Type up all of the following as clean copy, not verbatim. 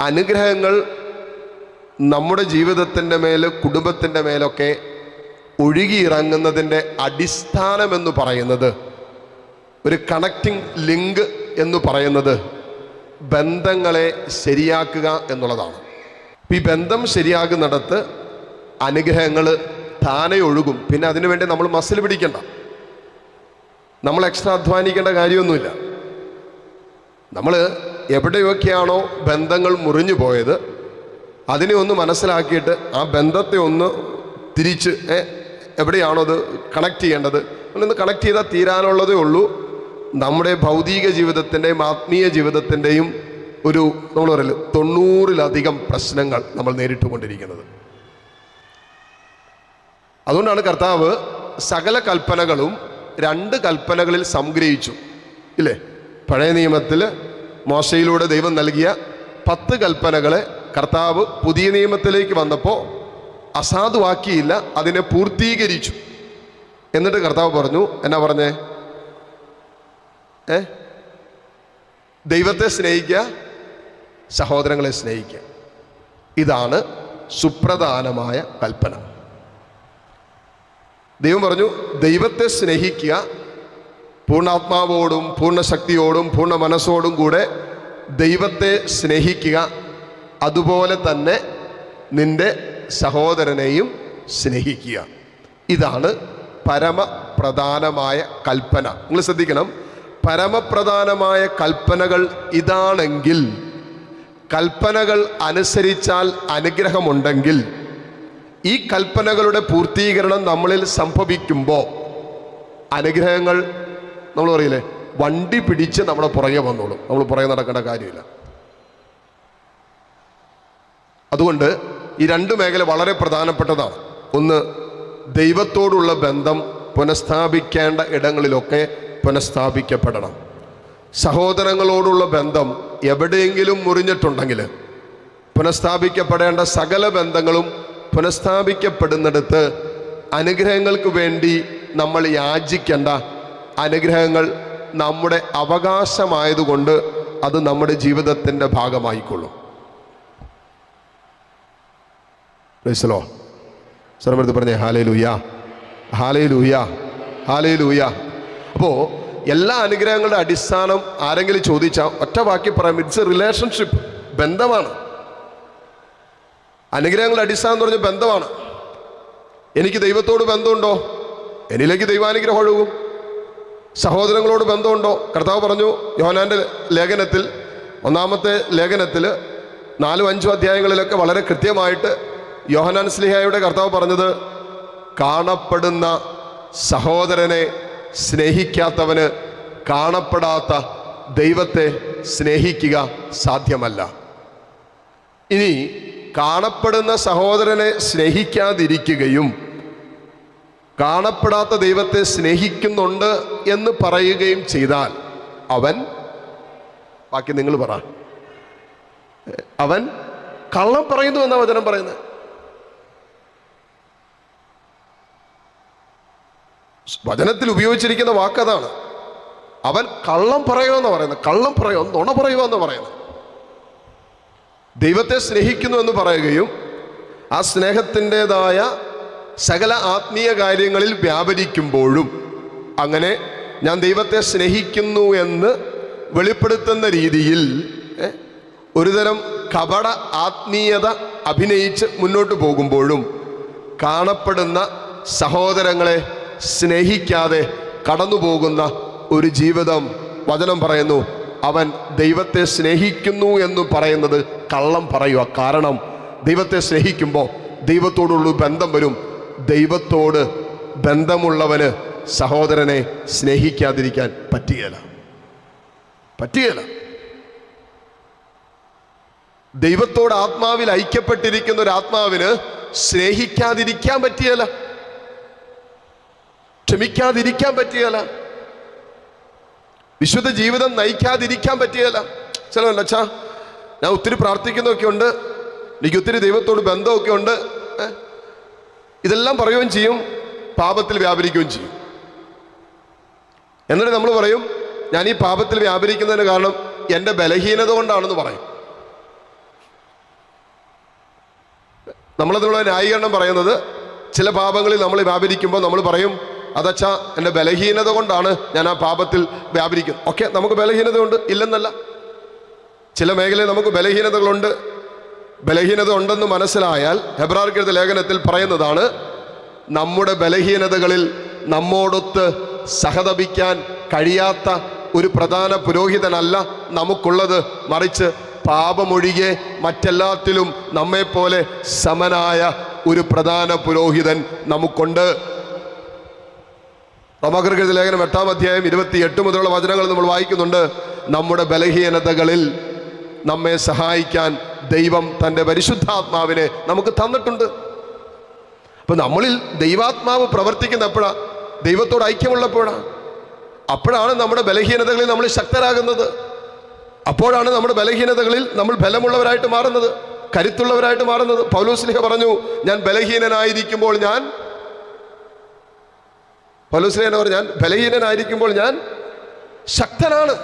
അനുഗ്രഹങ്ങൾ നമ്മുടെ ജീവിതത്തിൻ്റെ മേൽ, കുടുംബത്തിൻ്റെ മേലൊക്കെ ഒഴുകിയിറങ്ങുന്നതിൻ്റെ അടിസ്ഥാനമെന്ന് പറയുന്നത്, ഒരു കണക്റ്റിംഗ് ലിങ്ക് എന്ന് പറയുന്നത് ബന്ധങ്ങളെ ശരിയാക്കുക എന്നുള്ളതാണ്. ഈ ബന്ധം ശരിയാകുന്നിടത്ത് അനുഗ്രഹങ്ങൾ താനെ ഒഴുകും. പിന്നെ അതിനുവേണ്ടി നമ്മൾ മസിൽ പിടിക്കണ്ട, നമ്മൾ എക്സ്ട്രാ അധ്വാനിക്കേണ്ട കാര്യമൊന്നുമില്ല. നമ്മൾ എവിടെയൊക്കെയാണോ ബന്ധങ്ങൾ മുറിഞ്ഞു പോയത് അതിനെ ഒന്ന് മനസ്സിലാക്കിയിട്ട് ആ ബന്ധത്തെ ഒന്ന് തിരിച്ച് എവിടെയാണോ അത് കണക്ട് ചെയ്യേണ്ടത് ഒന്ന് കണക്ട് ചെയ്താൽ തീരാനുള്ളതേ ഉള്ളൂ. നമ്മുടെ ഭൗതിക ജീവിതത്തിൻ്റെയും ആത്മീയ ജീവിതത്തിൻ്റെയും ഒരു നമ്മൾ പറയല് 90% പ്രശ്നങ്ങൾ നമ്മൾ നേരിട്ടുകൊണ്ടിരിക്കുന്നത്. അതുകൊണ്ടാണ് കർത്താവ് സകല കൽപ്പനകളും 2 കൽപ്പനകളിൽ സംഗ്രഹിച്ചു, ഇല്ലേ? പഴയ നിയമത്തിൽ മോശയിലൂടെ ദൈവം നൽകിയ 10 കൽപ്പനകളെ കർത്താവ് പുതിയ നിയമത്തിലേക്ക് വന്നപ്പോൾ അസാധുവാക്കിയില്ല, അതിനെ പൂർത്തീകരിച്ചു. എന്നിട്ട് കർത്താവ് പറഞ്ഞു, എന്നാ പറഞ്ഞേ? ദൈവത്തെ സ്നേഹിക്കുക, സഹോദരങ്ങളെ സ്നേഹിക്കുക. ഇതാണ് സുപ്രധാനമായ കൽപ്പന. ദൈവം പറഞ്ഞു, ദൈവത്തെ സ്നേഹിക്കുക, പൂർണ്ണാത്മാവോടും പൂർണ്ണ ശക്തിയോടും പൂർണ്ണ മനസ്സോടും കൂടെ ദൈവത്തെ സ്നേഹിക്കുക, അതുപോലെ തന്നെ നിന്റെ സഹോദരനെയും സ്നേഹിക്കുക. ഇതാണ് പരമപ്രധാനമായ കൽപ്പന. നിങ്ങൾ ശ്രദ്ധിക്കണം, പരമപ്രധാനമായ കൽപ്പനകൾ ഇതാണെങ്കിൽ, കൽപ്പനകൾ അനുസരിച്ചാൽ അനുഗ്രഹമുണ്ടെങ്കിൽ, ഈ കൽപ്പനകളുടെ പൂർത്തീകരണം നമ്മളിൽ സംഭവിക്കുമ്പോൾ അനുഗ്രഹങ്ങൾ നമ്മൾ പറയില്ലേ, വണ്ടി പിടിച്ച് നമ്മുടെ പുറകെ വന്നോളും. നമ്മൾ പുറകെ നടക്കേണ്ട കാര്യമില്ല. അതുകൊണ്ട് ഈ 2 മേഖല വളരെ പ്രധാനപ്പെട്ടതാണ്. ഒന്ന്, ദൈവത്തോടുള്ള ബന്ധം പുനഃസ്ഥാപിക്കേണ്ട ഇടങ്ങളിലൊക്കെ പുനഃസ്ഥാപിക്കപ്പെടണം. സഹോദരങ്ങളോടുള്ള ബന്ധം എവിടെയെങ്കിലും മുറിഞ്ഞിട്ടുണ്ടെങ്കിൽ പുനഃസ്ഥാപിക്കപ്പെടേണ്ട സകല ബന്ധങ്ങളും പുനഃസ്ഥാപിക്കപ്പെടുന്നിടത്ത് അനുഗ്രഹങ്ങൾക്ക് വേണ്ടി നമ്മൾ യാചിക്കേണ്ട, അനുഗ്രഹങ്ങൾ നമ്മുടെ അവകാശമായതുകൊണ്ട് അത് നമ്മുടെ ജീവിതത്തിൻ്റെ ഭാഗമായിക്കൊള്ളും. സർവ്വത്ത് പറഞ്ഞേ ഹല്ലേലൂയ, ഹല്ലേലൂയ, ഹല്ലേലൂയ. അപ്പോൾ എല്ലാ അനുഗ്രഹങ്ങളുടെ അടിസ്ഥാനം ആരെങ്കിലും ചോദിച്ചാൽ ഒറ്റ വാക്കി പറയാം, ഇറ്റ്സ് എ റിലേഷൻഷിപ്പ്, ബന്ധമാണ്. അനുഗ്രഹങ്ങളുടെ അടിസ്ഥാനം എന്ന് പറഞ്ഞാൽ ബന്ധമാണ്. എനിക്ക് ദൈവത്തോട് ബന്ധമുണ്ടോ? എന്നിലേക്ക് ദൈവാനുഗ്രഹം ഒഴുകും. സഹോദരങ്ങളോട് ബന്ധമുണ്ടോ? കർത്താവ് പറഞ്ഞു യോഹന്നാന്റെ ലേഖനത്തിൽ, 1-ാമത്തെ ലേഖനത്തിൽ 4-5 അധ്യായങ്ങളിലൊക്കെ വളരെ കൃത്യമായിട്ട് യോഹന്നാൻ ശ്ലീഹായുടെ കർത്താവ് പറഞ്ഞത്, കാണപ്പെടുന്ന സഹോദരനെ സ്നേഹിക്കാത്തവന് കാണപ്പെടാത്ത ദൈവത്തെ സ്നേഹിക്കുക സാധ്യമല്ല. ഇനി കാണപ്പെടുന്ന സഹോദരനെ സ്നേഹിക്കാതിരിക്കുകയും കാണപ്പെടാത്ത ദൈവത്തെ സ്നേഹിക്കുന്നുണ്ട് എന്ന് പറയുകയും ചെയ്താൽ അവൻ, ബാക്കി നിങ്ങൾ പറ, അവൻ കള്ളം പറയുന്നു എന്നാ വചനം പറയുന്നത്. വചനത്തിൽ ഉപയോഗിച്ചിരിക്കുന്ന വാക്കതാണ്. അവൻ കള്ളം പറയുമെന്ന് പറയുന്നത്, കള്ളം പറയുമോ, നുണ പറയുമോ എന്ന് പറയുന്നത്. ദൈവത്തെ സ്നേഹിക്കുന്നു എന്ന് പറയുകയും ആ സ്നേഹത്തിൻ്റെതായ സകല ആത്മീയ കാര്യങ്ങളിൽ വ്യാപരിക്കുമ്പോഴും അങ്ങനെ ഞാൻ ദൈവത്തെ സ്നേഹിക്കുന്നു എന്ന് വെളിപ്പെടുത്തുന്ന രീതിയിൽ ഒരുതരം കപട ആത്മീയത അഭിനയിച്ച് മുന്നോട്ട് പോകുമ്പോഴും കാണപ്പെടുന്ന സഹോദരങ്ങളെ സ്നേഹിക്കാതെ കടന്നു പോകുന്ന ഒരു ജീവിതം, വചനം പറയുന്നു, അവൻ ദൈവത്തെ സ്നേഹിക്കുന്നു എന്ന് പറയുന്നത് കള്ളം പറയുക. കാരണം ദൈവത്തെ സ്നേഹിക്കുമ്പോൾ ദൈവത്തോടുള്ള ബന്ധം വരും. ദൈവത്തോട് ബന്ധമുള്ളവന് സഹോദരനെ സ്നേഹിക്കാതിരിക്കാൻ പറ്റുകയില്ല. ദൈവത്തോട് ആത്മാവിൽ ഐക്യപ്പെട്ടിരിക്കുന്ന ഒരു ആത്മാവിന് സ്നേഹിക്കാതിരിക്കാൻ പറ്റുകയില്ല, ക്ഷമിക്കാതിരിക്കാൻ പറ്റുകയില്ല, വിശുദ്ധ ജീവിതം നയിക്കാതിരിക്കാൻ പറ്റുകയില്ല. ചിലവല്ല, അച്ഛാ ഞാൻ ഒത്തിരി പ്രാർത്ഥിക്കുന്നതൊക്കെ ഉണ്ട്, എനിക്ക് ഒത്തിരി ദൈവത്തോട് ബന്ധമൊക്കെ ഉണ്ട്, ഇതെല്ലാം പറയുകയും ചെയ്യും, പാപത്തിൽ വ്യാപരിക്കുകയും ചെയ്യും. എന്നിട്ട് നമ്മൾ പറയും, ഞാൻ ഈ പാപത്തിൽ വ്യാപരിക്കുന്നതിന് കാരണം എൻ്റെ ബലഹീനത കൊണ്ടാണെന്ന് പറയും. നമ്മളതിനുള്ള ന്യായീകരണം പറയുന്നത്, ചില പാപങ്ങളിൽ നമ്മൾ വ്യാപരിക്കുമ്പോൾ നമ്മൾ പറയും, അതച്ഛാ എൻ്റെ ബലഹീനത കൊണ്ടാണ് ഞാൻ ആ പാപത്തിൽ വ്യാപരിക്കുന്നത്. ഓക്കെ, നമുക്ക് ബലഹീനതയുണ്ട്, ഇല്ലെന്നല്ല. ചില മേഖലയിൽ നമുക്ക് ബലഹീനതകളുണ്ട്. ബലഹീനത ഉണ്ടെന്ന് മനസ്സിലായാൽ ഹെബ്രായർക്കെഴുതിയ ലേഖനത്തിൽ പറയുന്നതാണ്, നമ്മുടെ ബലഹീനതകളിൽ നമ്മോടൊത്ത് സഹതപിക്കാൻ കഴിയാത്ത ഒരു പ്രധാന പുരോഹിതനല്ല നമുക്കുള്ളത്, മറിച്ച് പാപമൊഴികെ മറ്റെല്ലാത്തിലും നമ്മെപ്പോലെ സമനായ ഒരു പ്രധാന പുരോഹിതൻ നമുക്കുണ്ട്. റോമാക്കാർക്കെഴുതിയ ലേഖനം 8-ാം അധ്യായം 28 മുതലുള്ള വചനങ്ങൾ നമ്മൾ വായിക്കുന്നുണ്ട്. നമ്മുടെ ബലഹീനതകളിൽ നമ്മെ സഹായിക്കാൻ ദൈവം തൻ്റെ പരിശുദ്ധാത്മാവിനെ നമുക്ക് തന്നിട്ടുണ്ട്. അപ്പൊ നമ്മളിൽ ദൈവാത്മാവ് പ്രവർത്തിക്കുന്ന എപ്പോഴാ? ദൈവത്തോട് ഐക്യമുള്ളപ്പോഴാണ്. അപ്പോഴാണ് നമ്മുടെ ബലഹീനതകളിൽ നമ്മൾ ശക്തരാകുന്നത്. അപ്പോഴാണ് നമ്മുടെ ബലഹീനതകളിൽ നമ്മൾ ബലമുള്ളവരായിട്ട് മാറുന്നത്, കരുത്തുള്ളവരായിട്ട് മാറുന്നത്. പൗലോസ്ലീഹ പറഞ്ഞു, ഞാൻ ബലഹീനനായിരിക്കുമ്പോൾ ഞാൻ ബലഹീനനായിരിക്കുമ്പോൾ ഞാൻ ശക്തനാണ്.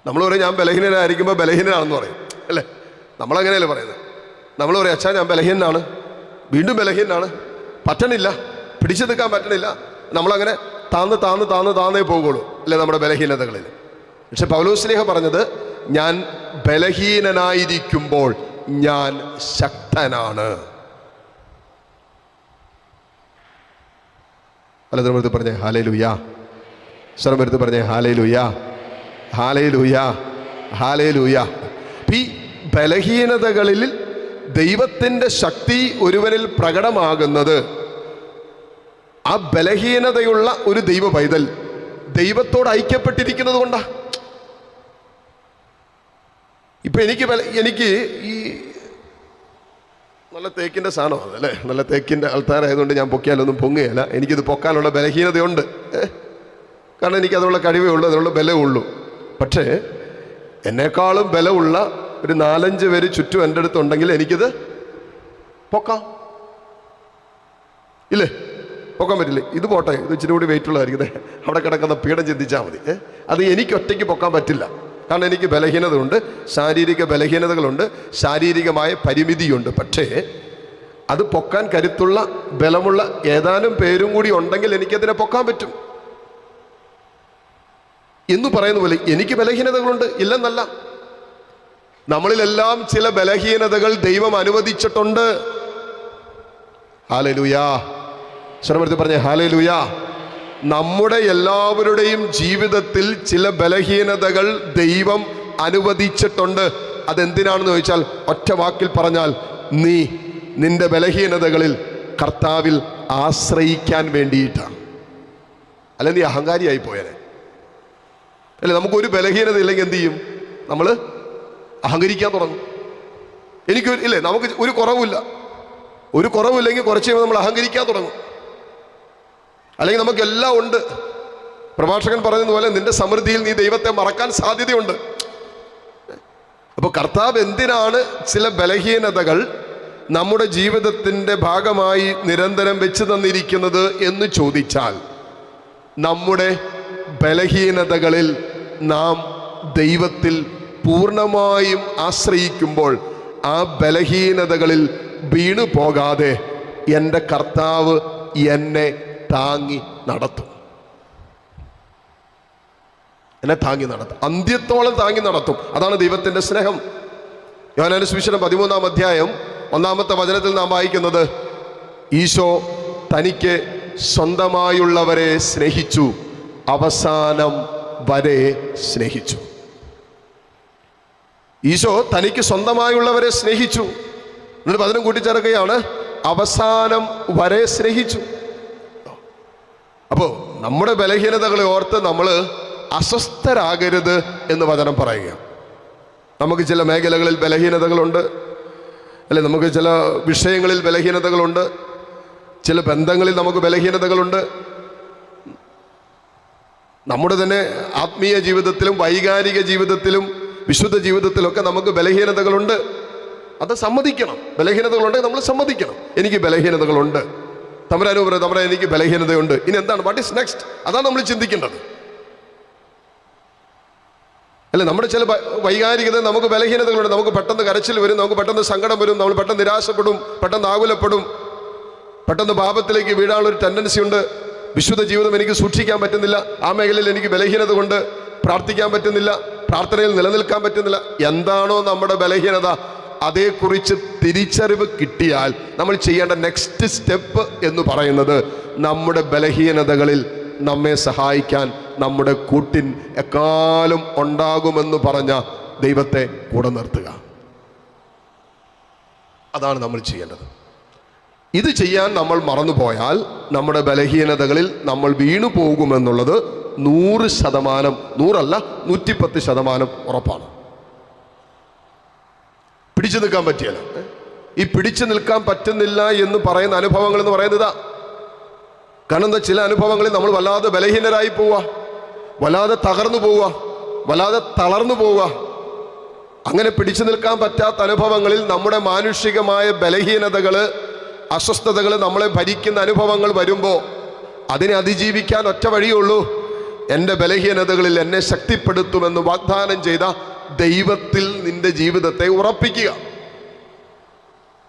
നമ്മൾ പറയും ഞാൻ ബലഹീനനായിരിക്കുമ്പോൾ ബലഹീനനാണെന്ന് പറയും, അല്ലേ? നമ്മളങ്ങനെയല്ലേ പറയുന്നത്. നമ്മൾ പറയും, അച്ഛാ ഞാൻ ബലഹീനനാണ്, വീണ്ടും ബലഹീനനാണ്, പറ്റണില്ല, പിടിച്ചു നിൽക്കാൻ പറ്റണില്ല. നമ്മളങ്ങനെ താന്നേ പോകുള്ളൂ, അല്ലേ, നമ്മുടെ ബലഹീനതകളിൽ. പക്ഷെ പൗലോസ്ലീഹ പറഞ്ഞത്, ഞാൻ ബലഹീനനായിരിക്കുമ്പോൾ ഞാൻ ശക്തനാണ്. അല്ലെടുത്ത് പറഞ്ഞേ ഹല്ലേലൂയാ. സ്വരം എടുത്ത് പറഞ്ഞേ ഹല്ലേലൂയാ, ഹല്ലേലൂയാ, ഹല്ലേലൂയാ. ഈ ബലഹീനതകളിൽ ദൈവത്തിൻ്റെ ശക്തി ഒരുവനിൽ പ്രകടമാകുന്നത്, ആ ബലഹീനതയുള്ള ഒരു ദൈവ പൈതൽ ദൈവത്തോട് ഐക്യപ്പെട്ടിരിക്കുന്നത് കൊണ്ടാ. ഇപ്പൊ എനിക്ക് ഈ നല്ല തേക്കിൻ്റെ സാധനം അതല്ലേ, നല്ല തേക്കിൻ്റെ ആൾക്കാരായതുകൊണ്ട് ഞാൻ പൊക്കിയാലൊന്നും പൊങ്ങുകയല്ല. എനിക്കിത് പൊക്കാനുള്ള ബലഹീനതയുണ്ട്, കാരണം എനിക്കതിനുള്ള കഴിവേ ഉള്ളൂ, അതിനുള്ള ബലമേ ഉള്ളൂ. പക്ഷേ എന്നെക്കാളും ബലമുള്ള ഒരു 4-5 പേര് ചുറ്റും എൻ്റെ അടുത്തുണ്ടെങ്കിൽ എനിക്കിത് പൊക്കാം, ഇല്ലേ? പൊക്കാൻ പറ്റില്ലേ? ഇത് പോട്ടെ, ഇത് ഇച്ചിരി കൂടി വെയിറ്റ് ഉള്ളതായിരിക്കും, അവിടെ കിടക്കുന്ന പീഠം ചിന്തിച്ചാൽ മതി. അത് എനിക്ക് ഒറ്റയ്ക്ക് പൊക്കാൻ പറ്റില്ല, കാരണം എനിക്ക് ബലഹീനതയുണ്ട്, ശാരീരിക ബലഹീനതകളുണ്ട്, ശാരീരികമായ പരിമിതിയുണ്ട്. പക്ഷേ അത് പൊക്കാൻ കരുത്തുള്ള ബലമുള്ള ഏതാനും പേരും കൂടി ഉണ്ടെങ്കിൽ എനിക്കതിനെ പൊക്കാൻ പറ്റും എന്ന് പറയുന്ന പോലെ എനിക്ക് ബലഹീനതകളുണ്ട്, ഇല്ലെന്നല്ല. നമ്മളിലെല്ലാം ചില ബലഹീനതകൾ ദൈവം അനുവദിച്ചിട്ടുണ്ട്. ഹല്ലേലൂയാ. ശ്രമത്തിൽ പറഞ്ഞേ ഹല്ലേലൂയാ. നമ്മുടെ എല്ലാവരുടെയും ജീവിതത്തിൽ ചില ബലഹീനതകൾ ദൈവം അനുവദിച്ചിട്ടുണ്ട്. അതെന്തിനാണെന്ന് ചോദിച്ചാൽ, ഒറ്റ വാക്കിൽ പറഞ്ഞാൽ, നിന്റെ ബലഹീനതകളിൽ കർത്താവിൽ ആശ്രയിക്കാൻ വേണ്ടിയിട്ടാണ്. അല്ല നീ അഹങ്കാരിയായി പോയനെ, അല്ലെ? നമുക്കൊരു ബലഹീനത ഇല്ലെങ്കിൽ എന്ത് ചെയ്യും? നമ്മൾ അഹങ്കരിക്കാൻ തുടങ്ങും. ഇല്ലേ, നമുക്ക് ഒരു കുറവില്ലെങ്കിൽ കുറച്ച് കഴിയുമ്പോൾ നമ്മൾ അഹങ്കരിക്കാൻ തുടങ്ങും. അല്ലെങ്കിൽ നമുക്കെല്ലാം ഉണ്ട്. പ്രഭാഷകൻ പറഞ്ഞതുപോലെ നിന്റെ സമൃദ്ധിയിൽ നീ ദൈവത്തെ മറക്കാൻ സാധ്യതയുണ്ട്. അപ്പോൾ കർത്താവ് എന്തിനാണ് ചില ബലഹീനതകൾ നമ്മുടെ ജീവിതത്തിൻ്റെ ഭാഗമായി നിരന്തരം വെച്ച് തന്നിരിക്കുന്നത് എന്ന് ചോദിച്ചാൽ, നമ്മുടെ ബലഹീനതകളിൽ നാം ദൈവത്തിൽ പൂർണ്ണമായും ആശ്രയിക്കുമ്പോൾ ആ ബലഹീനതകളിൽ വീണു പോകാതെ എൻ്റെ കർത്താവ് എന്നെ താങ്ങി നടത്തും. അന്ത്യത്തോളം താങ്ങി നടത്തും. അതാണ് ദൈവത്തിൻ്റെ സ്നേഹം. യോഹന്നാന്റെ സുവിശേഷം 13-ാം അധ്യായം 1-ാമത്തെ വചനത്തിൽ നാം വായിക്കുന്നത്, ഈശോ തനിക്ക് സ്വന്തമായുള്ളവരെ സ്നേഹിച്ചു, അവസാനം വരെ സ്നേഹിച്ചു. ഈശോ തനിക്ക് സ്വന്തമായുള്ളവരെ സ്നേഹിച്ചു. എന്നിട്ട് വചനം കൂട്ടിച്ചേർക്കുകയാണ്, അവസാനം വരെ സ്നേഹിച്ചു. അപ്പോൾ നമ്മുടെ ബലഹീനതകളെ ഓർത്ത് നമ്മൾ അസ്വസ്ഥരാകരുത് എന്ന് വചനം പറയുക. നമുക്ക് ചില മേഖലകളിൽ ബലഹീനതകളുണ്ട്, അല്ലെ? നമുക്ക് ചില വിഷയങ്ങളിൽ ബലഹീനതകളുണ്ട്, ചില ബന്ധങ്ങളിൽ നമുക്ക് ബലഹീനതകളുണ്ട്. നമ്മുടെ തന്നെ ആത്മീയ ജീവിതത്തിലും വൈകാരിക ജീവിതത്തിലും വിശുദ്ധ ജീവിതത്തിലൊക്കെ നമുക്ക് ബലഹീനതകളുണ്ട്. അത് സമ്മതിക്കണം. ബലഹീനതകളുണ്ടെങ്കിൽ നമ്മൾ സമ്മതിക്കണം. എനിക്ക് ബലഹീനതകളുണ്ട്. തമ്പുരാനോട് പറയും, തമ്പുരാൻ എനിക്ക് ബലഹീനതയുണ്ട്, ഇനി എന്താണ്, വാട്ട് ഈസ് നെക്സ്റ്റ്? അതാണ് നമ്മൾ ചിന്തിക്കേണ്ടത്. അല്ലെ? നമ്മുടെ ചില വൈകാരികത, നമുക്ക് ബലഹീനതകളുണ്ട്. നമുക്ക് പെട്ടെന്ന് കരച്ചിൽ വരും, നമുക്ക് പെട്ടെന്ന് സങ്കടം വരും, നമ്മൾ പെട്ടെന്ന് നിരാശപ്പെടും, പെട്ടെന്ന് ആകുലപ്പെടും, പെട്ടെന്ന് പാപത്തിലേക്ക് വീഴാനുള്ളൊരു ടെൻഡൻസി ഉണ്ട്. വിശുദ്ധ ജീവിതം എനിക്ക് സൂക്ഷിക്കാൻ പറ്റുന്നില്ല, ആ മേഖലയിൽ എനിക്ക് ബലഹീനത കൊണ്ട് പ്രാർത്ഥിക്കാൻ പറ്റുന്നില്ല, പ്രാർത്ഥനയിൽ നിലനിൽക്കാൻ പറ്റുന്നില്ല. എന്താണോ നമ്മുടെ ബലഹീനത, അതേക്കുറിച്ച് തിരിച്ചറിവ് കിട്ടിയാൽ നമ്മൾ ചെയ്യേണ്ട നെക്സ്റ്റ് സ്റ്റെപ്പ് എന്ന് പറയുന്നത് നമ്മുടെ ബലഹീനതകളിൽ നമ്മെ സഹായിക്കാൻ നമ്മുടെ കൂട്ടിൻ എക്കാലം ഉണ്ടാകുമെന്ന് പറഞ്ഞ ദൈവത്തെ കൂടെ നിർത്തുക. അതാണ് നമ്മൾ ചെയ്യേണ്ടത്. ഇത് ചെയ്യാൻ നമ്മൾ മറന്നുപോയാൽ നമ്മുടെ ബലഹീനതകളിൽ നമ്മൾ വീണു പോകുമെന്നുള്ളത് 100%, 100 അല്ല 110% ഉറപ്പാണ്. പിടിച്ചു നിൽക്കാൻ പറ്റിയല്ല. ഈ പിടിച്ചു നിൽക്കാൻ പറ്റുന്നില്ല എന്ന് പറയുന്ന അനുഭവങ്ങൾ എന്ന് പറയുന്നത് കാരണം എന്താ, ചില അനുഭവങ്ങളിൽ നമ്മൾ വല്ലാതെ ബലഹീനരായി പോവുക, വല്ലാതെ തകർന്നു പോവുക, വല്ലാതെ തളർന്നു പോവുക. അങ്ങനെ പിടിച്ചു നിൽക്കാൻ പറ്റാത്ത അനുഭവങ്ങളിൽ നമ്മുടെ മാനുഷികമായ ബലഹീനതകള്, അസ്വസ്ഥതകൾ നമ്മളെ ഭരിക്കുന്ന അനുഭവങ്ങൾ വരുമ്പോൾ അതിനെ അതിജീവിക്കാൻ ഒറ്റ വഴിയുള്ളൂ. എൻ്റെ ബലഹീനതകളിൽ എന്നെ ശക്തിപ്പെടുത്തുമെന്ന് വാഗ്ദാനം ചെയ്ത ദൈവത്തിൽ നിന്റെ ജീവിതത്തെ ഉറപ്പിക്കുക.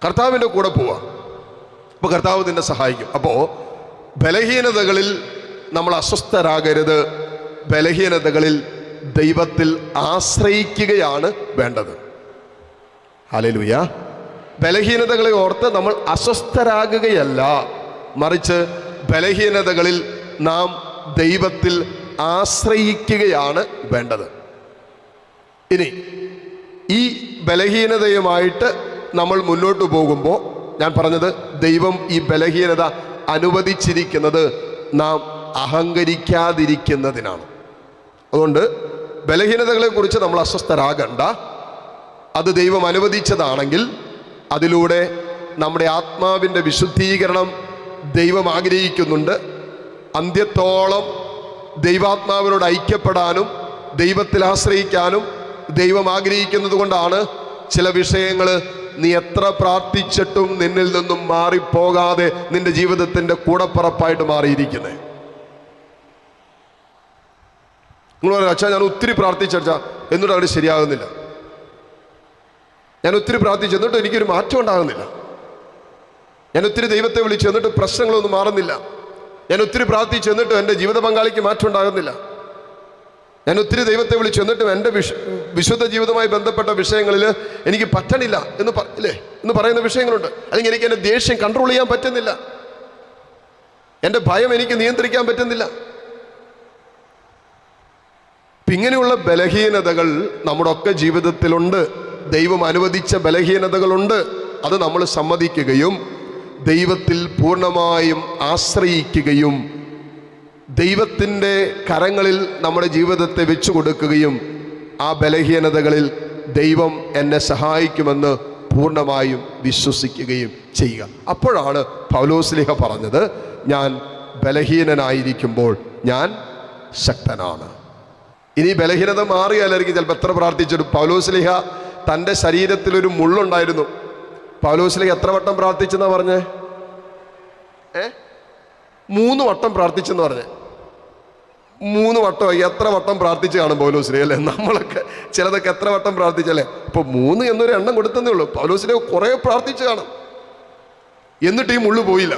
കർത്താവിൻ്റെ കൂടെ പോവുക. അപ്പോൾ കർത്താവ് നിന്നെ സഹായിക്കും. അപ്പോൾ ബലഹീനതകളിൽ നമ്മൾ അസ്വസ്ഥരാകരുത്. ബലഹീനതകളിൽ ദൈവത്തിൽ ആശ്രയിക്കുകയാണ് വേണ്ടത്. ഹല്ലേലൂയ. ബലഹീനതകളെ ഓർത്ത് നമ്മൾ അസ്വസ്ഥരാകുകയല്ല, മറിച്ച് ബലഹീനതകളിൽ നാം ദൈവത്തിൽ ആശ്രയിക്കുകയാണ് വേണ്ടത്. ഇനി ഈ ബലഹീനതയുമായിട്ട് നമ്മൾ മുന്നോട്ട് പോകുമ്പോൾ ഞാൻ പറഞ്ഞത്, ദൈവം ഈ ബലഹീനത അനുവദിച്ചിരിക്കുന്നത് നാം അഹങ്കരിക്കാതിരിക്കുന്നതിനാണ്. അതുകൊണ്ട് ബലഹീനതകളെക്കുറിച്ച് നമ്മൾ അസ്വസ്ഥരാകണ്ട. അത് ദൈവം അനുവദിച്ചതാണെങ്കിൽ അതിലൂടെ നമ്മുടെ ആത്മാവിൻ്റെ വിശുദ്ധീകരണം ദൈവം ആഗ്രഹിക്കുന്നുണ്ട്. അന്ത്യത്തോളം ദൈവാത്മാവിനോട് ഐക്യപ്പെടാനും ദൈവത്തിൽ ആശ്രയിക്കാനും ദൈവം ആഗ്രഹിക്കുന്നത് കൊണ്ടാണ് ചില വിഷയങ്ങൾ നീ എത്ര പ്രാർത്ഥിച്ചിട്ടും നിന്നിൽ നിന്നും മാറിപ്പോകാതെ നിന്റെ ജീവിതത്തിൻ്റെ കൂടപ്പറപ്പായിട്ട് മാറിയിരിക്കുന്നത്. നിങ്ങൾ പറയാം, അച്ഛാ ഞാൻ ഒത്തിരി പ്രാർത്ഥിച്ചച്ചാ എന്നിട്ട് അവിടെ ശരിയാകുന്നില്ല, ഞാൻ ഒത്തിരി പ്രാർത്ഥിച്ചു എന്നിട്ട് എനിക്കൊരു മാറ്റം ഉണ്ടാകുന്നില്ല, ഞാൻ ഒത്തിരി ദൈവത്തെ വിളിച്ചു എന്നിട്ട് പ്രശ്നങ്ങളൊന്നും മാറുന്നില്ല, ഞാൻ ഒത്തിരി പ്രാർത്ഥിച്ചു എന്നിട്ടും എൻ്റെ ജീവിത പങ്കാളിക്ക് മാറ്റം ഉണ്ടാകുന്നില്ല, ഞാൻ ഒത്തിരി ദൈവത്തെ വിളിച്ചു എന്നിട്ടും എൻ്റെ വിശുദ്ധ ജീവിതവുമായി ബന്ധപ്പെട്ട വിഷയങ്ങളിൽ എനിക്ക് പറ്റണില്ല എന്ന് പറയുന്ന വിഷയങ്ങളുണ്ട്. അല്ലെങ്കിൽ എനിക്ക് എൻ്റെ ദേഷ്യം കൺട്രോൾ ചെയ്യാൻ പറ്റുന്നില്ല, എൻ്റെ ഭയം എനിക്ക് നിയന്ത്രിക്കാൻ പറ്റുന്നില്ല. ഇങ്ങനെയുള്ള ബലഹീനതകൾ നമ്മുടെ ഒക്കെ ജീവിതത്തിലുണ്ട്. ദൈവം അനുവദിച്ച ബലഹീനതകളുണ്ട്. അത് നമ്മൾ സമ്മതിക്കുകയും ദൈവത്തിൽ പൂർണ്ണമായും ആശ്രയിക്കുകയും ദൈവത്തിൻ്റെ കരങ്ങളിൽ നമ്മുടെ ജീവിതത്തെ വെച്ചു കൊടുക്കുകയും ആ ബലഹീനതകളിൽ ദൈവം എന്നെ സഹായിക്കുമെന്ന് പൂർണ്ണമായും വിശ്വസിക്കുകയും ചെയ്യുക. അപ്പോഴാണ് പൗലോസ്ലീഹ പറഞ്ഞത്, ഞാൻ ബലഹീനനായിരിക്കുമ്പോൾ ഞാൻ ശക്തനാണ്. ഇനി ബലഹീനത മാറിയാലായിരിക്കും ചിലപ്പോൾ എത്ര പ്രാർത്ഥിച്ചിട്ട്. പൗലോസ്ലീഹ തൻ്റെ ശരീരത്തിലൊരു മുള്ളുണ്ടായിരുന്നു. പൗലോസ്ലീഹ എത്ര വട്ടം പ്രാർത്ഥിച്ചെന്നാ പറഞ്ഞേ? 3 വട്ടം പ്രാർത്ഥിച്ചെന്ന് പറഞ്ഞേ. 3 വട്ടം. എത്ര വട്ടം പ്രാർത്ഥിച്ച് കാണും പൗലോസ്ലീഹ അല്ലേ? നമ്മളൊക്കെ ചിലതൊക്കെ എത്ര വട്ടം പ്രാർത്ഥിച്ചല്ലേ? ഇപ്പോൾ 3 എന്നൊരു എണ്ണം കൊടുത്തതേ ഉള്ളൂ. പൗലോസ്ലീഹ കുറേ പ്രാർത്ഥിച്ച് കാണും. എന്നിട്ട് ഈ മുള്ളു പോയില്ല.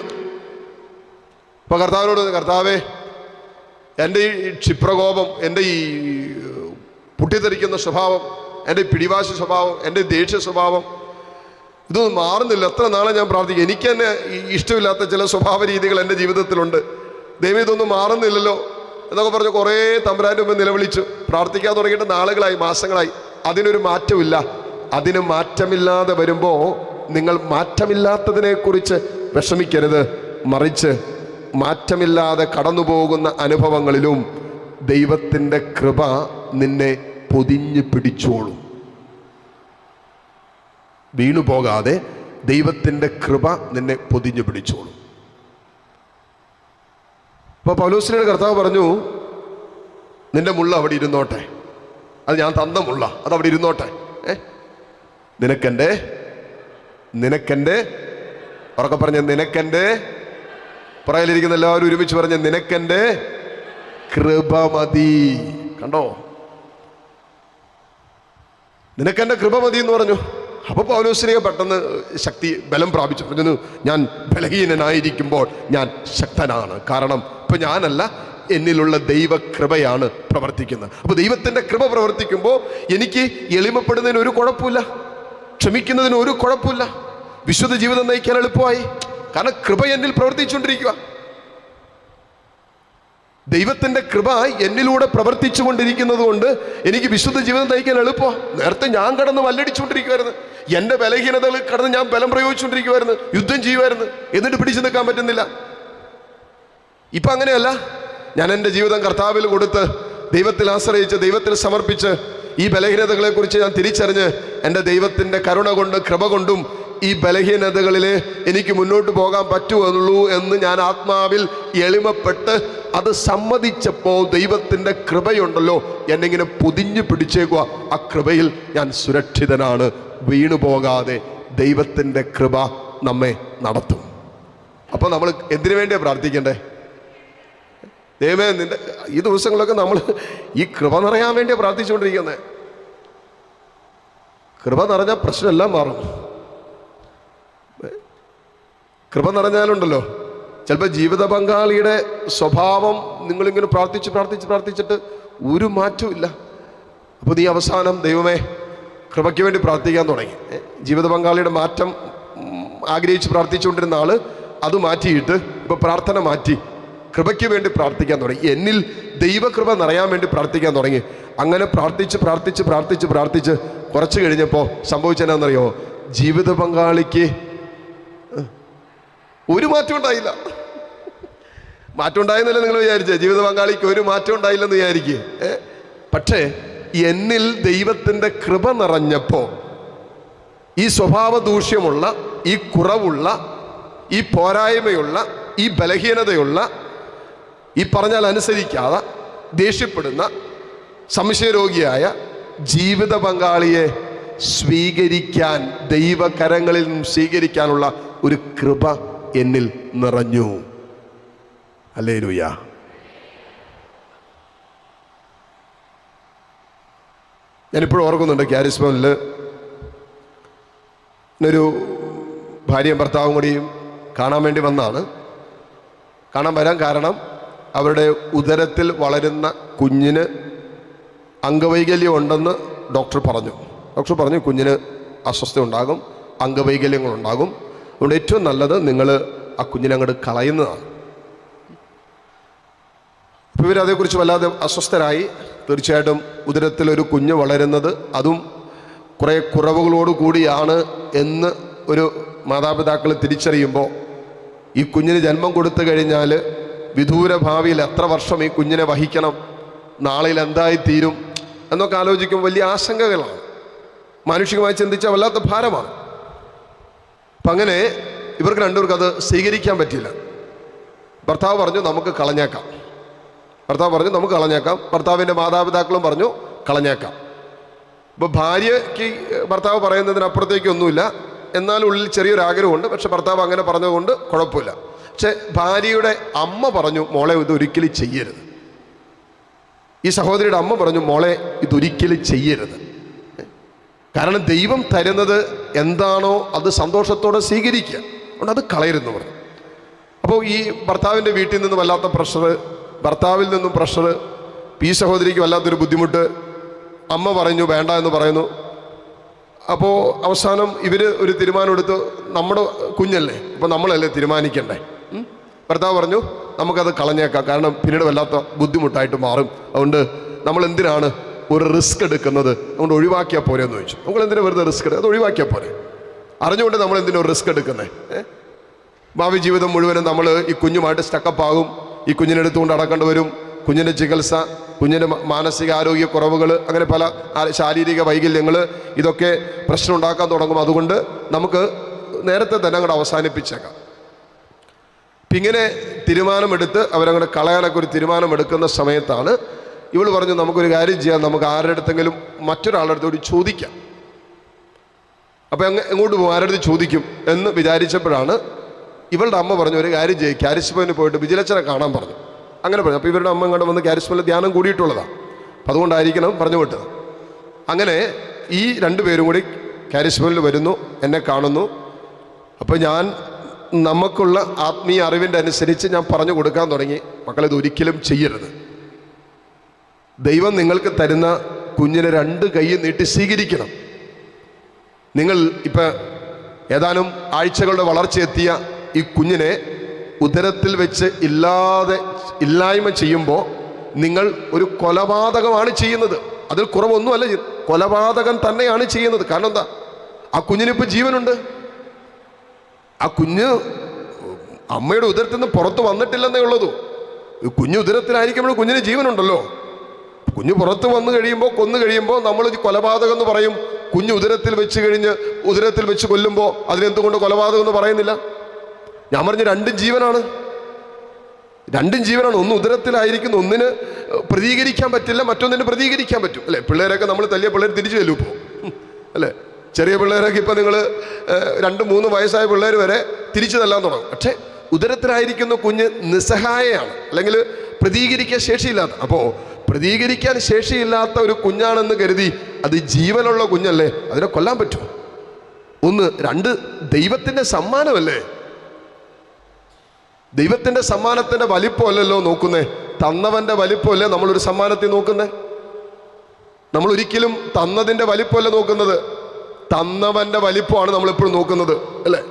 ഇപ്പൊ കർത്താവിനോട്, കർത്താവേ എൻ്റെ ഈ ക്ഷിപ്രകോപം, എൻ്റെ ഈ പൊട്ടിത്തെറിക്കുന്ന സ്വഭാവം, എൻ്റെ പിടിവാശി സ്വഭാവം, എൻ്റെ ദേഷ്യ സ്വഭാവം, ഇതൊന്നും മാറുന്നില്ല. എത്ര നാളെ ഞാൻ പ്രാർത്ഥിക്കും, എനിക്ക് തന്നെ ഇഷ്ടമില്ലാത്ത ചില സ്വഭാവ രീതികൾ എൻ്റെ ജീവിതത്തിലുണ്ട്, ദൈവം ഇതൊന്നും മാറുന്നില്ലല്ലോ എന്നൊക്കെ പറഞ്ഞ് കുറേ തമ്പുരാൻ്റെ മുമ്പ് നിലവിളിച്ചു. പ്രാർത്ഥിക്കാൻ തുടങ്ങിയിട്ട് നാളുകളായി, മാസങ്ങളായി. അതിനൊരു മാറ്റമില്ല. അതിന് മാറ്റമില്ലാതെ വരുമ്പോൾ നിങ്ങൾ മാറ്റമില്ലാത്തതിനെക്കുറിച്ച് വിഷമിക്കരുത്, മറിച്ച് മാറ്റമില്ലാതെ കടന്നു പോകുന്ന അനുഭവങ്ങളിലും ദൈവത്തിൻ്റെ കൃപ നിന്നെ പൊതിഞ്ഞു പിടിച്ചോളും. വീണുപോകാതെ ദൈവത്തിൻ്റെ കൃപ നിന്നെ പൊതിഞ്ഞു പിടിച്ചോളും. അപ്പോൾ പൗലോസ്ലീഹയുടെ കർത്താവ് പറഞ്ഞു, നിന്റെ മുള്ള അവിടെ ഇരുന്നോട്ടെ, അത് ഞാൻ തന്ന മുള്ള, അതവിടെ ഇരുന്നോട്ടെ. നിനക്കെൻ്റെ ഉറക്കെ പറഞ്ഞ, നിനക്കെൻ്റെ, പുറകിലിരിക്കുന്ന എല്ലാവരും ഒരുമിച്ച് പറഞ്ഞ, നിനക്കെൻ്റെ കൃപ മതി. കണ്ടോ, നിനക്കെൻ്റെ കൃപ മതി എന്ന് പറഞ്ഞു. അപ്പോൾ പൗലോസ്ലീഹ പെട്ടെന്ന് ബലം പ്രാപിച്ചു. പറഞ്ഞു, ഞാൻ ബലഹീനനായിരിക്കുമ്പോൾ ഞാൻ ശക്തനാണ്. കാരണം ഇപ്പം ഞാനല്ല, എന്നിലുള്ള ദൈവകൃപയാണ് പ്രവർത്തിക്കുന്നത്. അപ്പോൾ ദൈവത്തിൻ്റെ കൃപ പ്രവർത്തിക്കുമ്പോൾ എനിക്ക് എളിമപ്പെടുന്നതിന് ഒരു കുഴപ്പമില്ല, ക്ഷമിക്കുന്നതിന് ഒരു കുഴപ്പമില്ല, വിശുദ്ധ ജീവിതം നയിക്കാൻ എളുപ്പമായി. കാരണം കൃപ എന്നിൽ പ്രവർത്തിച്ചുകൊണ്ടിരിക്കുക. ദൈവത്തിൻ്റെ കൃപ എന്നിലൂടെ പ്രവർത്തിച്ചു കൊണ്ടിരിക്കുന്നത് കൊണ്ട് എനിക്ക് വിശുദ്ധ ജീവിതം നയിക്കാൻ എളുപ്പമാണ്. നേരത്തെ ഞാൻ കടന്ന് മല്ലടിച്ചുകൊണ്ടിരിക്കുമായിരുന്നു, എൻ്റെ ബലഹീനതകൾ കടന്ന് ഞാൻ ബലം പ്രയോഗിച്ചുകൊണ്ടിരിക്കുമായിരുന്നു, യുദ്ധം ചെയ്യുമായിരുന്നു, എന്നിട്ട് പിടിച്ചു നിൽക്കാൻ പറ്റുന്നില്ല. ഇപ്പം അങ്ങനെയല്ല. ഞാൻ എൻ്റെ ജീവിതം കർത്താവിൽ കൊടുത്ത്, ദൈവത്തിൽ ആശ്രയിച്ച്, ദൈവത്തിൽ സമർപ്പിച്ച്, ഈ ബലഹീനതകളെക്കുറിച്ച് ഞാൻ തിരിച്ചറിഞ്ഞ് എൻ്റെ ദൈവത്തിൻ്റെ കരുണ കൊണ്ട്, കൃപ കൊണ്ടും ഈ ബലഹീനതകളിൽ എനിക്ക് മുന്നോട്ട് പോകാൻ പറ്റുള്ളൂ എന്ന് ഞാൻ ആത്മാവിൽ എളിമപ്പെട്ട് അത് സമ്മതിച്ചപ്പോൾ ദൈവത്തിൻ്റെ കൃപയുണ്ടല്ലോ എന്നിങ്ങനെ പൊതിഞ്ഞു പിടിച്ചേക്കുക. ആ കൃപയിൽ ഞാൻ സുരക്ഷിതനാണ്. വീണു പോകാതെ ദൈവത്തിൻ്റെ കൃപ നമ്മെ നടത്തും. അപ്പോൾ നമ്മൾ എന്തിനു വേണ്ടിയാണ് പ്രാർത്ഥിക്കേണ്ടേ? ദൈവമേ, നിന്റെ ഈ ദിവസങ്ങളൊക്കെ നമ്മൾ ഈ കൃപ നിറയാൻ വേണ്ടിയാണ് പ്രാർത്ഥിച്ചുകൊണ്ടിരിക്കുന്നത്. കൃപ നിറഞ്ഞാൽ പ്രശ്നമെല്ലാം മാറും. കൃപ നിറഞ്ഞാലുണ്ടല്ലോ, ചിലപ്പോൾ ജീവിത പങ്കാളിയുടെ സ്വഭാവം നിങ്ങളിങ്ങനെ പ്രാർത്ഥിച്ചിട്ട് ഒരു മാറ്റവും ഇല്ല. അപ്പോൾ നീ അവസാനം ദൈവമേ കൃപയ്ക്ക് വേണ്ടി പ്രാർത്ഥിക്കാൻ തുടങ്ങി. ജീവിത പങ്കാളിയുടെ മാറ്റം ആഗ്രഹിച്ച് പ്രാർത്ഥിച്ചുകൊണ്ടിരുന്ന ആൾ അത് മാറ്റിയിട്ട് ഇപ്പോൾ പ്രാർത്ഥന മാറ്റി കൃപയ്ക്ക് വേണ്ടി പ്രാർത്ഥിക്കാൻ തുടങ്ങി. എന്നിൽ ദൈവകൃപ നിറയാൻ വേണ്ടി പ്രാർത്ഥിക്കാൻ തുടങ്ങി. അങ്ങനെ പ്രാർത്ഥിച്ച് കുറച്ച് കഴിഞ്ഞപ്പോൾ സംഭവിച്ചെന്നാണെന്നറിയോ? ജീവിത പങ്കാളിക്ക് ഒരു മാറ്റം ഉണ്ടായില്ല. മാറ്റം ഉണ്ടായെന്നല്ലേ നിങ്ങൾ വിചാരിച്ചേ? ജീവിത പങ്കാളിക്ക് ഒരു മാറ്റം ഉണ്ടായില്ലെന്ന് വിചാരിക്കുക. പക്ഷേ എന്നിൽ ദൈവത്തിൻ്റെ കൃപ നിറഞ്ഞപ്പോൾ ഈ സ്വഭാവ ദൂഷ്യമുള്ള, ഈ കുറവുള്ള, ഈ പോരായ്മയുള്ള, ഈ ബലഹീനതയുള്ള, ഈ പറഞ്ഞാൽ അനുസരിക്കാതെ ദേഷ്യപ്പെടുന്ന, സംശയരോഗിയായ ജീവിത പങ്കാളിയെ സ്വീകരിക്കാൻ, ദൈവകരങ്ങളിൽ നിന്നും സ്വീകരിക്കാനുള്ള ഒരു കൃപ എന്നിൽ നിറഞ്ഞു. ഹല്ലേലൂയ. ഞാനിപ്പോഴും ഓർക്കുന്നുണ്ട്, ക്യാരിസ്മോനിൽ ഒരു ഭാര്യയും ഭർത്താവും കൂടിയും കാണാൻ വേണ്ടി വന്നാണ്. കാണാൻ വരാൻ കാരണം അവരുടെ ഉദരത്തിൽ വളരുന്ന കുഞ്ഞിന് അംഗവൈകല്യം ഉണ്ടെന്ന് ഡോക്ടർ പറഞ്ഞു. കുഞ്ഞിന് അസ്വസ്ഥ ഉണ്ടാകും, അംഗവൈകല്യങ്ങളുണ്ടാകും. അതുകൊണ്ട് ഏറ്റവും നല്ലത് നിങ്ങൾ ആ കുഞ്ഞിനെ അങ്ങോട്ട് കളയുന്നതാണ്. അപ്പോൾ ഇവരതേക്കുറിച്ച് വല്ലാതെ അസ്വസ്ഥരായി. തീർച്ചയായിട്ടും ഉദരത്തിലൊരു കുഞ്ഞ് വളരുന്നത്, അതും കുറേ കുറവുകളോട് കൂടിയാണ് എന്ന് ഒരു മാതാപിതാക്കൾ തിരിച്ചറിയുമ്പോൾ, ഈ കുഞ്ഞിന് ജന്മം കൊടുത്തു കഴിഞ്ഞാൽ വിദൂര ഭാവിയിൽ എത്ര വർഷം ഈ കുഞ്ഞിനെ വഹിക്കണം, നാളെയിൽ എന്തായിത്തീരും എന്നൊക്കെ ആലോചിക്കുമ്പോൾ വലിയ ആശങ്കകളാണ്. മാനുഷികമായി ചിന്തിച്ചാൽ വല്ലാത്ത ഭാരമാണ്. അപ്പം അങ്ങനെ ഇവർക്ക് രണ്ടുപേർക്കും അത് സ്വീകരിക്കാൻ പറ്റില്ല. ഭർത്താവ് പറഞ്ഞു നമുക്ക് കളഞ്ഞേക്കാം. ഭർത്താവിൻ്റെ മാതാപിതാക്കളും പറഞ്ഞു കളഞ്ഞേക്കാം. ഇപ്പോൾ ഭാര്യയ്ക്ക് ഭർത്താവ് പറയുന്നതിനപ്പുറത്തേക്കൊന്നുമില്ല, എന്നാൽ ഉള്ളിൽ ചെറിയൊരാഗ്രഹമുണ്ട്. പക്ഷെ ഭർത്താവ് അങ്ങനെ പറഞ്ഞതുകൊണ്ട് കുഴപ്പമില്ല. പക്ഷെ ഭാര്യയുടെ അമ്മ പറഞ്ഞു മോളെ ഇതൊരിക്കലും ചെയ്യരുത്. ഈ സഹോദരിയുടെ അമ്മ പറഞ്ഞു മോളെ ഇതൊരിക്കലും ചെയ്യരുത്. കാരണം ദൈവം തരുന്നത് എന്താണോ അത് സന്തോഷത്തോടെ സ്വീകരിക്കുക, അതുകൊണ്ട് അത് കളയരുതെന്ന് പറഞ്ഞു. അപ്പോൾ ഈ ഭർത്താവിൻ്റെ വീട്ടിൽ നിന്ന് വല്ലാത്ത പ്രഷർ, ഭർത്താവിൽ നിന്നും പ്രഷർ, ഈ സഹോദരിക്ക് വല്ലാത്തൊരു ബുദ്ധിമുട്ട്. അമ്മ പറഞ്ഞു വേണ്ട എന്ന് പറയുന്നു. അപ്പോൾ അവസാനം ഇവർ ഒരു തീരുമാനമെടുത്തു, നമ്മുടെ കുഞ്ഞല്ലേ, അപ്പോൾ നമ്മളല്ലേ തീരുമാനിക്കണ്ടേ. ഭർത്താവ് പറഞ്ഞു നമുക്കത് കളഞ്ഞേക്കാം, കാരണം പിന്നീട് വല്ലാത്ത ബുദ്ധിമുട്ടായിട്ട് മാറും. അതുകൊണ്ട് നമ്മൾ എന്തിനാണ് ഒരു റിസ്ക് എടുക്കുന്നത്, അതുകൊണ്ട് ഒഴിവാക്കിയാൽ പോരെ എന്ന് ചോദിച്ചു. നമ്മൾ എന്തിനാ വെറുതെ റിസ്ക് എടുക്കുക, അത് ഒഴിവാക്കിയാൽ പോരെ. അറിഞ്ഞുകൊണ്ട് നമ്മൾ എന്തിനാ റിസ്ക് എടുക്കുന്നത്? ഭാവി ജീവിതം മുഴുവനും നമ്മൾ ഈ കുഞ്ഞുമായിട്ട് സ്റ്റക്കപ്പാകും, ഈ കുഞ്ഞിനെടുത്തുകൊണ്ട് നടക്കേണ്ടി വരും. കുഞ്ഞിൻ്റെ ചികിത്സ, കുഞ്ഞിൻ്റെ മാനസികാരോഗ്യ കുറവുകൾ, അങ്ങനെ പല ശാരീരിക വൈകല്യങ്ങൾ, ഇതൊക്കെ പ്രശ്നം ഉണ്ടാക്കാൻ തുടങ്ങും. അതുകൊണ്ട് നമുക്ക് നേരത്തെ തന്നെ അങ്ങോട്ട് അവസാനിപ്പിച്ചേക്കാം. അപ്പം ഇങ്ങനെ തീരുമാനമെടുത്ത് അവരങ്ങനെ കളയാനൊക്കെ ഒരു തീരുമാനമെടുക്കുന്ന സമയത്താണ് ഇവൾ പറഞ്ഞു നമുക്കൊരു കാര്യം ചെയ്യാം, നമുക്ക് ആരുടെ അടുത്തെങ്കിലും മറ്റൊരാളുടെ അടുത്തോട് ചോദിക്കാം. അപ്പം എങ്ങോട്ട് പോകും, ആരുടെ അടുത്ത് ചോദിക്കും എന്ന് വിചാരിച്ചപ്പോഴാണ് ഇവളുടെ അമ്മ പറഞ്ഞു ഒരു കാര്യം ചെയ്യും, ക്യാരിസ്മോന് പോയിട്ട് വിജിലച്ചനെ കാണാൻ പറഞ്ഞു. അങ്ങനെ പറഞ്ഞു. അപ്പോൾ ഇവരുടെ അമ്മ ഇങ്ങോട്ട് വന്ന് ക്യാരിസ്മോനിൽ ധ്യാനം കൂടിയിട്ടുള്ളതാണ്, അപ്പം അതുകൊണ്ടായിരിക്കണം പറഞ്ഞു വിട്ടത്. അങ്ങനെ ഈ രണ്ടുപേരും കൂടി കാരിസ്മയിൽ വരുന്നു, എന്നെ കാണുന്നു. അപ്പോൾ ഞാൻ നമുക്കുള്ള ആത്മീയ അറിവിൻ്റെ അനുസരിച്ച് ഞാൻ പറഞ്ഞു കൊടുക്കാൻ തുടങ്ങി, മക്കളിത് ഒരിക്കലും ചെയ്യരുത്. ദൈവം നിങ്ങൾക്ക് തരുന്ന കുഞ്ഞിനെ 2 കൈ നീട്ടി സ്വീകരിക്കണം. നിങ്ങൾ ഇപ്പം ഏതാനും ആഴ്ചകളുടെ വളർച്ചയെത്തിയ ഈ കുഞ്ഞിനെ ഉദരത്തിൽ വെച്ച് ഇല്ലായ്മ ചെയ്യുമ്പോൾ നിങ്ങൾ ഒരു കൊലപാതകമാണ് ചെയ്യുന്നത്. അതിൽ കുറവൊന്നുമല്ല, കൊലപാതകം തന്നെയാണ് ചെയ്യുന്നത്. കാരണം എന്താ? ആ കുഞ്ഞിനിപ്പോൾ ജീവനുണ്ട്. ആ കുഞ്ഞ് അമ്മയുടെ ഉദരത്തിൽ നിന്ന് പുറത്ത് വന്നിട്ടില്ലെന്നേ ഉള്ളൂ. കുഞ്ഞ് ഉദരത്തിലായിരിക്കുമ്പോൾ കുഞ്ഞിന് ജീവനുണ്ടല്ലോ. കുഞ്ഞ് പുറത്ത് വന്നു കഴിയുമ്പോൾ, കൊന്നു കഴിയുമ്പോൾ നമ്മൾ കൊലപാതകം എന്ന് പറയും. കുഞ്ഞ് ഉദരത്തിൽ വെച്ച് കൊല്ലുമ്പോൾ അതിനെന്തുകൊണ്ട് കൊലപാതകം എന്ന് പറയുന്നില്ല? ഞാൻ പറഞ്ഞു, 2 ജീവനാണ്. ഒന്ന് ഉദരത്തിലായിരിക്കുന്നു. ഒന്നിന് പ്രതികരിക്കാൻ പറ്റില്ല, മറ്റൊന്നിന് പ്രതികരിക്കാൻ പറ്റും, അല്ലേ? പിള്ളേരൊക്കെ നമ്മൾ തല്ലിയ പിള്ളേർ തിരിച്ചു തല്ലും ഇപ്പോൾ, അല്ലേ? ചെറിയ പിള്ളേരൊക്കെ ഇപ്പം നിങ്ങൾ 2-3 വയസ്സായ പിള്ളേർ വരെ തിരിച്ചു തല്ലാൻ തുടങ്ങും. പക്ഷേ ഉദരത്തിലായിരിക്കുന്ന കുഞ്ഞ് നിസ്സഹായയാണ്, അല്ലെങ്കിൽ പ്രതികരിക്കാൻ ശേഷിയില്ലാത്ത. അപ്പോൾ പ്രതികരിക്കാൻ ശേഷിയില്ലാത്ത ഒരു കുഞ്ഞാണെന്ന് കരുതി അത് ജീവനുള്ള കുഞ്ഞല്ലേ, അതിനെ കൊല്ലാൻ പറ്റുമോ? 1, 2 ദൈവത്തിൻ്റെ സമ്മാനമല്ലേ? ദൈവത്തിൻ്റെ സമ്മാനത്തിൻ്റെ വലിപ്പമല്ലല്ലോ നോക്കുന്നേ, തന്നവൻ്റെ വലിപ്പമല്ലേ നമ്മളൊരു സമ്മാനത്തിൽ നോക്കുന്നേ. നമ്മൾ ഒരിക്കലും തന്നതിൻ്റെ വലിപ്പമല്ല നോക്കുന്നത്, തന്നവൻ്റെ വലിപ്പമാണ് നമ്മളെപ്പോഴും നോക്കുന്നത്, അല്ലേ?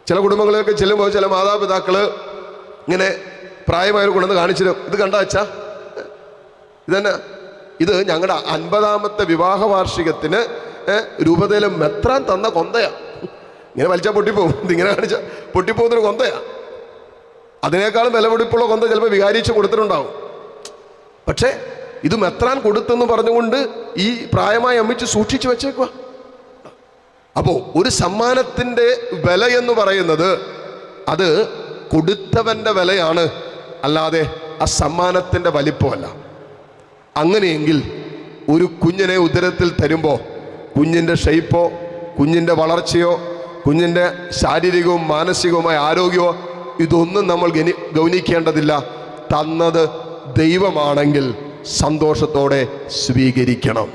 ചില കുടുംബങ്ങളിലൊക്കെ ചെല്ലുമ്പോൾ ചില മാതാപിതാക്കള് ഇങ്ങനെ പ്രായമായവർ കൊണ്ടുവന്ന് കാണിച്ചിരും, ഇത് കണ്ട അച്ഛാ, ഇതന്നെ, ഇത് ഞങ്ങളുടെ 50ാമത്തെ വിവാഹ വാർഷികത്തിന് രൂപതയിലെ മെത്രാൻ തന്ന കൊന്തയാ. ഇങ്ങനെ വലിച്ചാൽ പൊട്ടിപ്പോവും, ഇതിങ്ങനെ കാണിച്ചാൽ പൊട്ടിപ്പോകുന്നൊരു കൊന്തയാ. അതിനേക്കാളും വിലപിടിപ്പുള്ള കൊന്ത ചിലപ്പോൾ വികാരിച്ച് കൊടുത്തിട്ടുണ്ടാവും. പക്ഷേ ഇത് മെത്രാൻ കൊടുത്തെന്ന് പറഞ്ഞുകൊണ്ട് ഈ പ്രായമായ അമ്മിച്ച് സൂക്ഷിച്ചു വെച്ചേക്കുക. അപ്പോൾ ഒരു സമ്മാനത്തിൻ്റെ വില എന്ന് പറയുന്നത് അത് കൊടുത്തവൻ്റെ വിലയാണ്, അല്ലാതെ ആ സമ്മാനത്തിൻ്റെ വലിപ്പമല്ല. അങ്ങനെയെങ്കിൽ ഒരു കുഞ്ഞിനെ ഉദരത്തിൽ തരുമ്പോൾ കുഞ്ഞിൻ്റെ ഷെയ്പ്പോ, കുഞ്ഞിൻ്റെ വളർച്ചയോ, കുഞ്ഞിൻ്റെ ശാരീരികവും മാനസികവുമായ ആരോഗ്യമോ ഇതൊന്നും നമ്മൾ ഗൗനിക്കേണ്ടതില്ല. തന്നത് ദൈവമാണെങ്കിൽ സന്തോഷത്തോടെ സ്വീകരിക്കണം.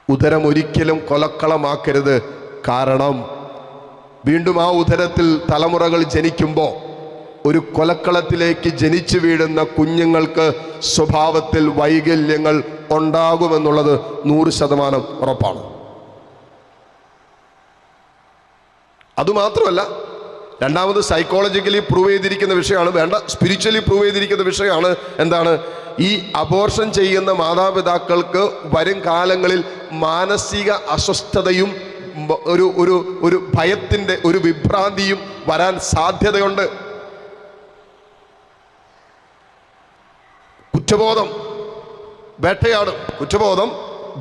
ഉദരം ഒരിക്കലും കൊലക്കളമാക്കരുത്. കാരണം വീണ്ടും ആ ഉദരത്തിൽ തലമുറകൾ ജനിക്കുമ്പോൾ ഒരു കൊലക്കളത്തിലേക്ക് ജനിച്ചു വീഴുന്ന കുഞ്ഞുങ്ങൾക്ക് സ്വഭാവത്തിൽ വൈകല്യങ്ങൾ ഉണ്ടാകുമെന്നുള്ളത് 100% ഉറപ്പാണ്. അതുമാത്രമല്ല, രണ്ടാമത് സൈക്കോളജിക്കലി പ്രൂവ് ചെയ്തിരിക്കുന്ന വിഷയമാണ്, വേണ്ട സ്പിരിച്വലി പ്രൂവ് ചെയ്തിരിക്കുന്ന വിഷയമാണ്. എന്താണ്? ഈ അബോർഷൻ ചെയ്യുന്ന മാതാപിതാക്കൾക്ക് വരും കാലങ്ങളിൽ മാനസിക അസ്വസ്ഥതയും ഒരു ഭയത്തിൻ്റെ ഒരു വിഭ്രാന്തിയും വരാൻ സാധ്യതയുണ്ട്. കുറ്റബോധം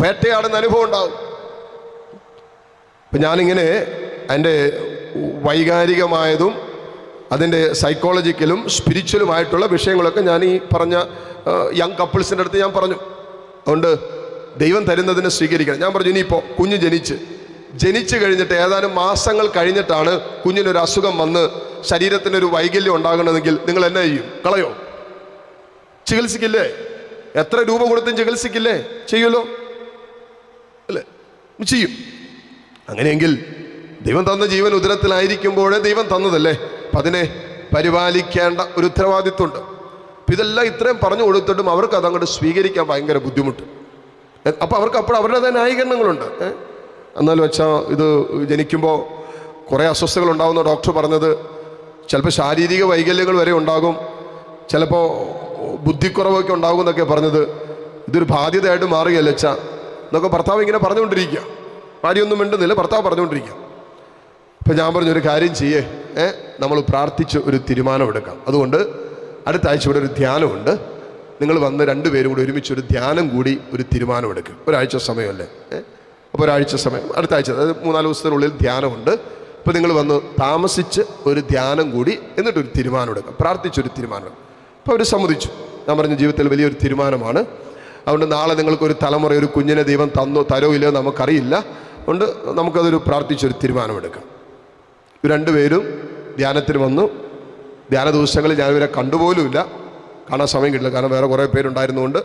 വേട്ടയാടുന്ന അനുഭവം ഉണ്ടാവും. അപ്പം ഞാനിങ്ങനെ അതിൻ്റെ വൈകാരികമായതും അതിൻ്റെ സൈക്കോളജിക്കലും സ്പിരിച്വലുമായിട്ടുള്ള വിഷയങ്ങളൊക്കെ ഞാൻ ഈ പറഞ്ഞ യങ് കപ്പിൾസിൻ്റെ അടുത്ത് ഞാൻ പറഞ്ഞു. അതുകൊണ്ട് ദൈവം തരുന്നതിനെ സ്വീകരിക്കണം. ഞാൻ പറഞ്ഞു, ഇനിയിപ്പോൾ കുഞ്ഞ് ജനിച്ചു കഴിഞ്ഞിട്ട് ഏതാനും മാസങ്ങൾ കഴിഞ്ഞിട്ടാണ് കുഞ്ഞിനൊരു അസുഖം വന്ന് ശരീരത്തിനൊരു വൈകല്യം ഉണ്ടാകണമെങ്കിൽ നിങ്ങൾ എന്നാ ചെയ്യും? കളയോ? ചികിത്സിക്കില്ലേ? എത്ര രൂപ കൊടുത്തും ചികിത്സിക്കില്ലേ? ചെയ്യുമല്ലോ, അല്ലേ? ചെയ്യും. അങ്ങനെയെങ്കിൽ ദൈവം തന്ന ജീവൻ ഉദരത്തിലായിരിക്കുമ്പോഴേ ദൈവം തന്നതല്ലേ, അപ്പം അതിനെ പരിപാലിക്കേണ്ട ഒരു ഉത്തരവാദിത്വമുണ്ട്. അപ്പം ഇതെല്ലാം ഇത്രയും പറഞ്ഞു കൊടുത്തിട്ടും അവർക്ക് അതങ്ങോട്ട് സ്വീകരിക്കാൻ ഭയങ്കര ബുദ്ധിമുട്ട്. അപ്പം അവർക്ക് അപ്പോൾ അവരുടെ ന്യായീകരണങ്ങളുണ്ട്. എന്നാലും വെച്ചാൽ ഇത് ജനിക്കുമ്പോൾ കുറേ അസ്വസ്ഥതകൾ ഉണ്ടാകുന്ന ഡോക്ടർ പറഞ്ഞത്, ചിലപ്പോൾ ശാരീരിക വൈകല്യങ്ങൾ വരെ ഉണ്ടാകും, ചിലപ്പോൾ ബുദ്ധിക്കുറവൊക്കെ ഉണ്ടാകും എന്നൊക്കെ പറഞ്ഞത്. ഇതൊരു ബാധ്യതയായിട്ട് മാറുകയല്ല വെച്ചാൽ എന്നൊക്കെ ഭർത്താവ് ഇങ്ങനെ പറഞ്ഞുകൊണ്ടിരിക്കുക. ഭാര്യയൊന്നും മിണ്ടുന്നില്ല, ഭർത്താവ് പറഞ്ഞുകൊണ്ടിരിക്കുക. അപ്പം ഞാൻ പറഞ്ഞൊരു കാര്യം ചെയ്യേ, നമ്മൾ പ്രാർത്ഥിച്ച് ഒരു തീരുമാനമെടുക്കാം. അതുകൊണ്ട് അടുത്ത ആഴ്ച ഇവിടെ ഒരു ധ്യാനമുണ്ട്. നിങ്ങൾ വന്ന് 2 പേരും കൂടി ഒരുമിച്ചൊരു ധ്യാനം കൂടി ഒരു തീരുമാനമെടുക്കും. ഒരാഴ്ച സമയമല്ലേ? അപ്പോൾ ഒരാഴ്ച സമയം, അടുത്ത ആഴ്ച, അതായത് 3-4 ദിവസത്തിനുള്ളിൽ ധ്യാനമുണ്ട്. അപ്പോൾ നിങ്ങൾ വന്ന് താമസിച്ച് ഒരു ധ്യാനം കൂടി എന്നിട്ടൊരു തീരുമാനമെടുക്കാം, പ്രാർത്ഥിച്ചൊരു തീരുമാനം. അപ്പോൾ അവർ സമ്മതിച്ചു. ഞാൻ പറഞ്ഞ ജീവിതത്തിൽ വലിയൊരു തീരുമാനമാണ്. അതുകൊണ്ട് നാളെ നിങ്ങൾക്കൊരു തലമുറ, ഒരു കുഞ്ഞിനെ ദൈവം തരോ ഇല്ലയോ നമുക്കറിയില്ല. അതുകൊണ്ട് നമുക്കതൊരു പ്രാർത്ഥിച്ചൊരു തീരുമാനമെടുക്കാം. 2 പേരും ധ്യാനത്തിന് വന്നു. ധ്യാന ദിവസങ്ങളിൽ ഞാനിവരെ കണ്ടുപോലുമില്ല, കാണാൻ സമയം കിട്ടില്ല, കാരണം വേറെ കുറേ പേരുണ്ടായിരുന്നുകൊണ്ട്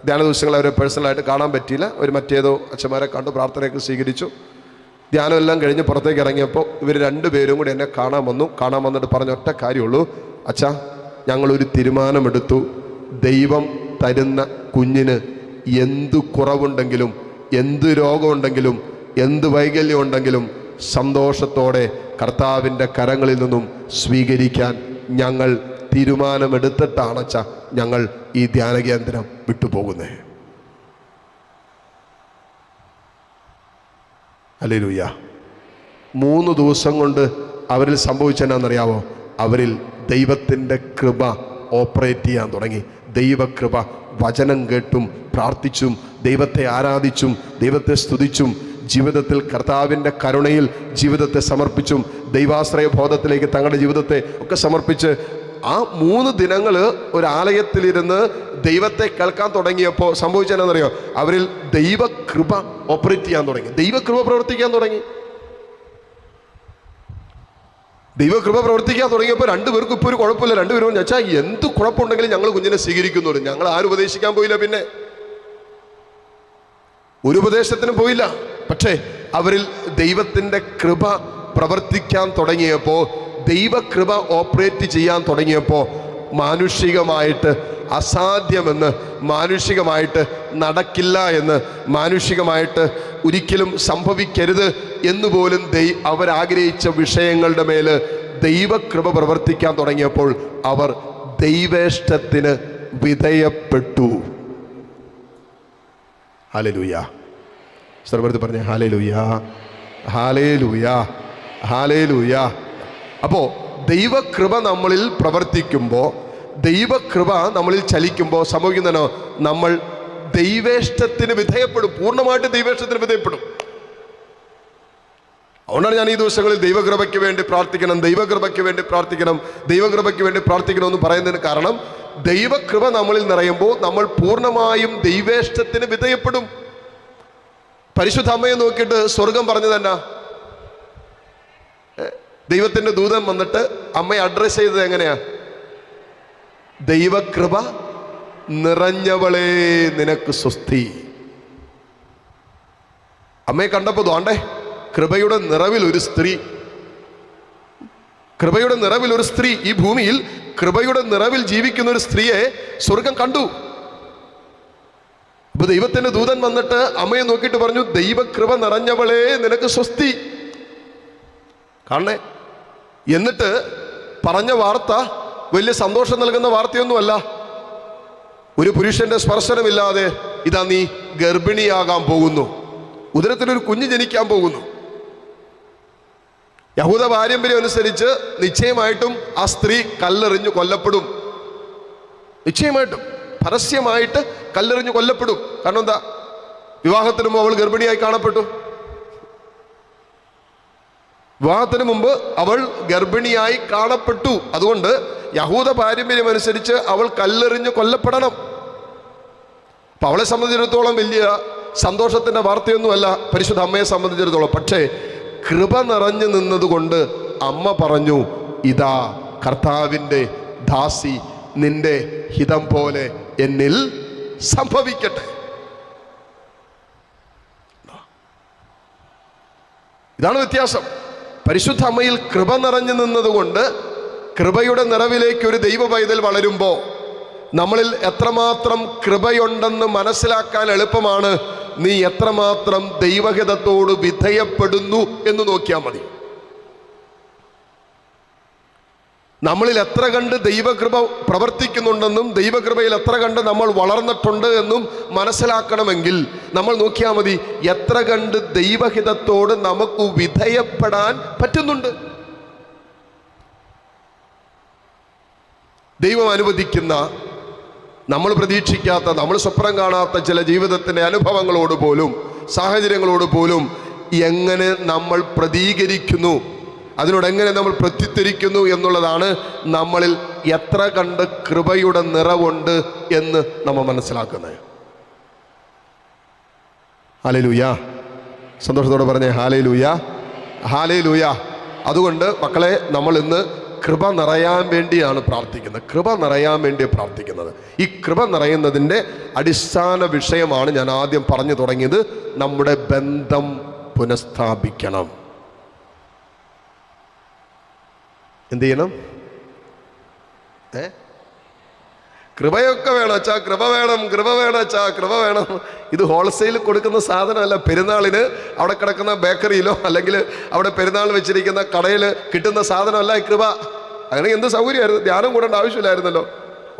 ധ്യാന ദിവസങ്ങൾ അവരെ പേഴ്സണലായിട്ട് കാണാൻ പറ്റിയില്ല. ഒരു മറ്റേതോ അച്ഛന്മാരെ കണ്ടു, പ്രാർത്ഥനയൊക്കെ സ്വീകരിച്ചു. ധ്യാനം എല്ലാം കഴിഞ്ഞ് പുറത്തേക്ക് ഇറങ്ങിയപ്പോൾ ഇവർ രണ്ടുപേരും കൂടി എന്നെ കാണാൻ വന്നിട്ട് പറഞ്ഞ ഒറ്റ കാര്യമുള്ളൂ, അച്ഛാ ഞങ്ങളൊരു തീരുമാനമെടുത്തു, ദൈവം തരുന്ന കുഞ്ഞിന് എന്തു കുറവുണ്ടെങ്കിലും എന്ത് രോഗമുണ്ടെങ്കിലും എന്ത് വൈകല്യം ഉണ്ടെങ്കിലും സന്തോഷത്തോടെ കർത്താവിൻ്റെ കരങ്ങളിൽ നിന്നും സ്വീകരിക്കാൻ ഞങ്ങൾ തീരുമാനമെടുത്തിട്ടാണ് അച്ഛാ ഞങ്ങൾ ഈ ധ്യാന കേന്ദ്രം വിട്ടുപോകുന്നത്. ഹല്ലേലൂയ. 3 ദിവസം കൊണ്ട് അവരിൽ സംഭവിച്ചെന്നാണെന്നറിയാവോ? അവരിൽ ദൈവത്തിൻ്റെ കൃപ ഓപ്പറേറ്റ് ചെയ്യാൻ തുടങ്ങി. ദൈവകൃപ, വചനം കേട്ടും പ്രാർത്ഥിച്ചും ദൈവത്തെ ആരാധിച്ചും ദൈവത്തെ സ്തുതിച്ചും ജീവിതത്തിൽ കർത്താവിൻ്റെ കരുണയിൽ ജീവിതത്തെ സമർപ്പിച്ചും ദൈവാശ്രയ ബോധത്തിലേക്ക് തങ്ങളുടെ ജീവിതത്തെ ഒക്കെ സമർപ്പിച്ച് ആ 3 ദിനങ്ങൾ ഒരു ആലയത്തിലിരുന്ന് ദൈവത്തെ കേൾക്കാൻ തുടങ്ങിയപ്പോൾ സംഭവിച്ചതെന്നറിയോ? അവരിൽ ദൈവകൃപ ഓപ്പറേറ്റ് ചെയ്യാൻ തുടങ്ങി, ദൈവകൃപ പ്രവർത്തിക്കാൻ തുടങ്ങി. ദൈവകൃപ പ്രവർത്തിക്കാൻ തുടങ്ങിയപ്പോൾ 2 പേർക്കും ഇപ്പോൾ ഒരു കുഴപ്പമില്ല. 2 പേരും വെച്ചാൽ എന്ത് കുഴപ്പമുണ്ടെങ്കിലും ഞങ്ങൾ കുഞ്ഞിനെ സ്വീകരിക്കുന്നു. ഞങ്ങൾ ആരും ഉപദേശിക്കാൻ പോയില്ല, പിന്നെ ഒരു ഉപദേശത്തിനും പോയില്ല. പക്ഷേ അവരിൽ ദൈവത്തിൻ്റെ കൃപ പ്രവർത്തിക്കാൻ തുടങ്ങിയപ്പോൾ, ദൈവകൃപ ഓപ്പറേറ്റ് ചെയ്യാൻ തുടങ്ങിയപ്പോൾ മാനുഷികമായിട്ട് അസാധ്യമെന്ന്, മാനുഷികമായിട്ട് നടക്കില്ല എന്ന്, മാനുഷികമായിട്ട് ഒരിക്കലും സംഭവിക്കരുത് എന്നുപോലും അവരാഗ്രഹിച്ച വിഷയങ്ങളുടെ മേൽ ദൈവകൃപ പ്രവർത്തിക്കാൻ തുടങ്ങിയപ്പോൾ അവർ ദൈവേഷ്ടത്തിന് വിധേയപ്പെട്ടു. ഹല്ലേലൂയ. സർവ്വത്തിൽ പറഞ്ഞേ ഹല്ലേലൂയ, ഹല്ലേലൂയ, ഹല്ലേലൂയ. അപ്പോൾ ദൈവകൃപ നമ്മളിൽ പ്രവർത്തിക്കുമ്പോൾ, ദൈവകൃപ നമ്മളിൽ ചലിക്കുമ്പോൾ സംഭവിക്കുന്നതോ, നമ്മൾ ദൈവേഷ്ടത്തിന് വിധേയപ്പെടും, പൂർണ്ണമായിട്ട് ദൈവേഷ്ടത്തിന് വിധേയപ്പെടും. അതുകൊണ്ടാണ് ഞാൻ ഈ ദിവസങ്ങളിൽ ദൈവകൃപയ്ക്ക് വേണ്ടി പ്രാർത്ഥിക്കണം, ദൈവകൃപയ്ക്ക് വേണ്ടി പ്രാർത്ഥിക്കണം, ദൈവകൃപയ്ക്ക് വേണ്ടി പ്രാർത്ഥിക്കണം എന്ന് പറയുന്നതിന് കാരണം, ദൈവകൃപ നമ്മളിൽ നിറയുമ്പോൾ നമ്മൾ പൂർണ്ണമായും ദൈവേഷ്ടത്തിന് വിധേയപ്പെടും. പരിശുദ്ധ അമ്മയെ നോക്കിയിട്ട് സ്വർഗം പറഞ്ഞു തന്നെ, ദൈവത്തിൻ്റെ ദൂതൻ വന്നിട്ട് അമ്മയെ അഡ്രസ് ചെയ്തത് എങ്ങനെയാ? ദൈവകൃപ നിറഞ്ഞവളേ നിനക്ക് സ്വസ്തി. അമ്മയെ കണ്ടപ്പോൾ ദോണ്ടേ കൃപയുടെ നിറവിൽ ഒരു സ്ത്രീ, കൃപയുടെ നിറവിൽ ഒരു സ്ത്രീ, ഈ ഭൂമിയിൽ കൃപയുടെ നിറവിൽ ജീവിക്കുന്ന ഒരു സ്ത്രീയെ സ്വർഗം കണ്ടു. അപ്പൊ ദൈവത്തിന്റെ ദൂതൻ വന്നിട്ട് അമ്മയെ നോക്കിയിട്ട് പറഞ്ഞു, ദൈവകൃപ നിറഞ്ഞവളേ നിനക്ക് സ്വസ്തി. കാണണേ. എന്നിട്ട് പറഞ്ഞ വാർത്ത വലിയ സന്തോഷം നൽകുന്ന വാർത്തയൊന്നുമല്ല. ഒരു പുരുഷന്റെ സ്പർശനമില്ലാതെ ഇതാ നീ ഗർഭിണിയാകാൻ പോകുന്നു, ഉദരത്തിലൊരു കുഞ്ഞ് ജനിക്കാൻ പോകുന്നു. യഹൂദ പാരമ്പര്യം അനുസരിച്ച് നിശ്ചയമായിട്ടും ആ സ്ത്രീ കല്ലെറിഞ്ഞു കൊല്ലപ്പെടും. നിശ്ചയമായിട്ടും പരസ്യമായിട്ട് കല്ലെറിഞ്ഞു കൊല്ലപ്പെടും. കാരണം എന്താ? വിവാഹത്തിന് മുമ്പ് അവൾ ഗർഭിണിയായി കാണപ്പെട്ടു. വിവാഹത്തിന് മുമ്പ് അവൾ ഗർഭിണിയായി കാണപ്പെട്ടു. അതുകൊണ്ട് യഹൂദ പാരമ്പര്യം അനുസരിച്ച് അവൾ കല്ലെറിഞ്ഞു കൊല്ലപ്പെടണം. അപ്പൊ അവളെ സംബന്ധിച്ചിടത്തോളം വലിയ സന്തോഷത്തിന്റെ വാർത്തയൊന്നുമല്ല പരിശുദ്ധ അമ്മയെ സംബന്ധിച്ചിടത്തോളം. പക്ഷേ കൃപ നിറഞ്ഞു നിന്നതുകൊണ്ട് അമ്മ പറഞ്ഞു, ഇതാ കർത്താവിൻ്റെ ദാസി, നിന്റെ ഹിതം പോലെ എന്നിൽ സംഭവിക്കട്ടെ. ഇതാണ് വ്യത്യാസം. പരിശുദ്ധ അമ്മയിൽ കൃപ നിറഞ്ഞു നിന്നതുകൊണ്ട്, കൃപയുടെ നിറവിലേക്ക് ഒരു ദൈവ പൈതൽ വളരുമ്പോൾ നമ്മളിൽ എത്രമാത്രം കൃപയുണ്ടെന്ന് മനസ്സിലാക്കാൻ എളുപ്പമാണ്. നീ എത്രമാത്രം ദൈവഹിതത്തോട് വിധേയപ്പെടുന്നു എന്ന് നോക്കിയാൽ മതി. നമ്മളിൽ എത്ര കണ്ട് ദൈവകൃപ പ്രവർത്തിക്കുന്നുണ്ടെന്നും ദൈവകൃപയിൽ എത്ര കണ്ട് നമ്മൾ വളർന്നിട്ടുണ്ട് എന്നും മനസ്സിലാക്കണമെങ്കിൽ നമ്മൾ നോക്കിയാൽ മതി എത്ര കണ്ട് ദൈവഹിതത്തോട് നമുക്ക് വിധേയപ്പെടാൻ പറ്റുന്നുണ്ട്. ദൈവം അനുവദിക്കുന്ന, നമ്മൾ പ്രതീക്ഷിക്കാത്ത, നമ്മൾ സ്വപ്നം കാണാത്ത ചില ജീവിതത്തിൻ്റെ അനുഭവങ്ങളോട് പോലും, സാഹചര്യങ്ങളോട് പോലും എങ്ങനെ നമ്മൾ പ്രതികരിക്കുന്നു, അതിനോട് എങ്ങനെ നമ്മൾ പ്രത്യുത്തരിക്കുന്നു എന്നുള്ളതാണ് നമ്മളിൽ എത്ര കണ്ട് കൃപയുടെ നിറവുണ്ട് എന്ന് നമ്മൾ മനസ്സിലാക്കുന്നത്. ഹല്ലേലൂയ. സന്തോഷത്തോടെ പറഞ്ഞേ ഹല്ലേലൂയ, ഹല്ലേലൂയ. അതുകൊണ്ട് മക്കളെ, നമ്മൾ ഇന്ന് കൃപ നിറയാൻ വേണ്ടിയാണ് പ്രാർത്ഥിക്കുന്നത്. കൃപ നിറയാൻ വേണ്ടി പ്രാർത്ഥിക്കുന്നത്. ഈ കൃപ നിറയുന്നതിൻ്റെ അടിസ്ഥാന വിഷയമാണ് ഞാൻ ആദ്യം പറഞ്ഞു തുടങ്ങിയത്. നമ്മുടെ ബന്ധം പുനഃസ്ഥാപിക്കണം. എന്ത് ചെയ്യണം? കൃപയൊക്കെ വേണം അച്ഛാ, കൃപ വേണം, കൃപ വേണം അച്ഛാ, കൃപ വേണം. ഇത് ഹോൾസെയിൽ കൊടുക്കുന്ന സാധനമല്ല. പെരുന്നാളിന് അവിടെ കിടക്കുന്ന ബേക്കറിയിലോ അല്ലെങ്കിൽ അവിടെ പെരുന്നാൾ വെച്ചിരിക്കുന്ന കടയിൽ കിട്ടുന്ന സാധനമല്ല ഈ കൃപ. അങ്ങനെ എന്ത് സൗകര്യമായിരുന്നു. ധ്യാനം കൂടേണ്ട ആവശ്യമില്ലായിരുന്നല്ലോ,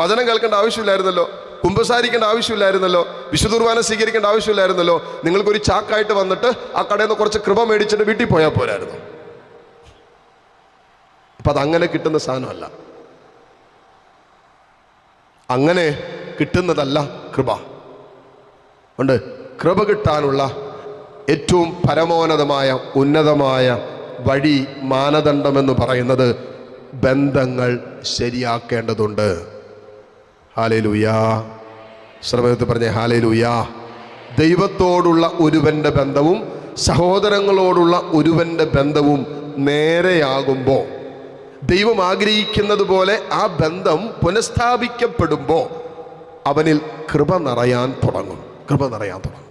വചനം കേൾക്കേണ്ട ആവശ്യമില്ലായിരുന്നല്ലോ, കുമ്പസാരിക്കേണ്ട ആവശ്യമില്ലായിരുന്നല്ലോ, വിശുദ്ധ കുർബാന സ്വീകരിക്കേണ്ട ആവശ്യമില്ലായിരുന്നല്ലോ. നിങ്ങൾക്കൊരു ചാക്കായിട്ട് വന്നിട്ട് ആ കടയിൽ നിന്ന് കുറച്ച് കൃപ മേടിച്ചിട്ട് വീട്ടിൽ പോയാൽ പോരായിരുന്നു. അപ്പം അതങ്ങനെ കിട്ടുന്ന സാധനമല്ല, അങ്ങനെ കിട്ടുന്നതല്ല കൃപ. ഉണ്ട് കൃപ കിട്ടാനുള്ള ഏറ്റവും പരമോന്നതമായ ഉന്നതമായ വഴി, മാനദണ്ഡമെന്ന് പറയുന്നത് ബന്ധങ്ങൾ ശരിയാക്കേണ്ടതുണ്ട്. ഹല്ലേലൂയാ. ശ്രമത്തിൽ പറഞ്ഞേ ഹല്ലേലൂയാ. ദൈവത്തോടുള്ള ഒരുവൻ്റെ ബന്ധവും സഹോദരങ്ങളോടുള്ള ഒരുവൻ്റെ ബന്ധവും നേരെയാകുമ്പോൾ, ദൈവം ആഗ്രഹിക്കുന്നത് പോലെ ആ ബന്ധം പുനഃസ്ഥാപിക്കപ്പെടുമ്പോൾ അവനിൽ കൃപ നിറയാൻ തുടങ്ങും. കൃപ നിറയാൻ തുടങ്ങും.